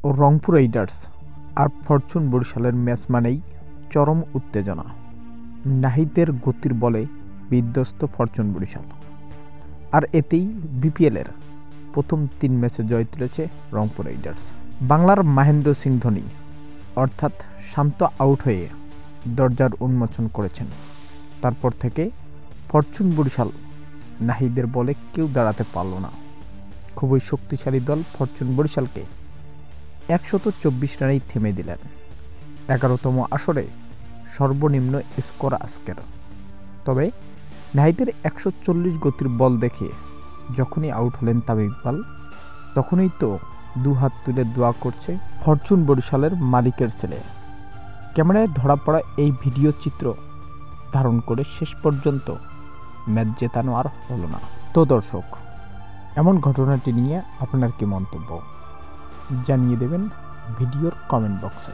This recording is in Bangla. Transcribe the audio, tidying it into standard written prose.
ও রংপুর রাইডার্স আর ফরচুন বরিশালের ম্যাচ মানেই চরম উত্তেজনা। নাহিদের গতির বলে বিধ্বস্ত ফরচুন বরিশাল, আর এতেই বিপিএলের প্রথম 3 ম্যাচে জয় তুলেছে রংপুর রাইডার্স। বাংলার মহেন্দ্র সিং ধোনি অর্থাৎ শান্ত আউট হয়ে দরজার উন্মোচন করেছেন। তারপর থেকে ফরচুন বরিশাল নাহিদের বলে কেউ দাঁড়াতে পারল না। খুবই শক্তিশালী দল ফরচুন বরিশালকে 124 রানেই থেমে দিলেন। 11তম আসরে সর্বনিম্ন স্কোর আজকের। তবে নাহিদের 140 গতির বল দেখে যখনই আউট হলেন তামিম ইকবাল, তখনই তো দুহাত তুলে দোয়া করছে ফরচুন বরিশালের মালিকের ছেলে। ক্যামেরায় ধরা পড়া এই ভিডিও চিত্র ধারণ করে শেষ পর্যন্ত ম্যাচ জেতানো আর হলো না। তো দর্শক, এমন ঘটনাটি নিয়ে আপনার কি মন্তব্য জানিয়ে দেবেন ভিডিওর কমেন্ট বক্সে।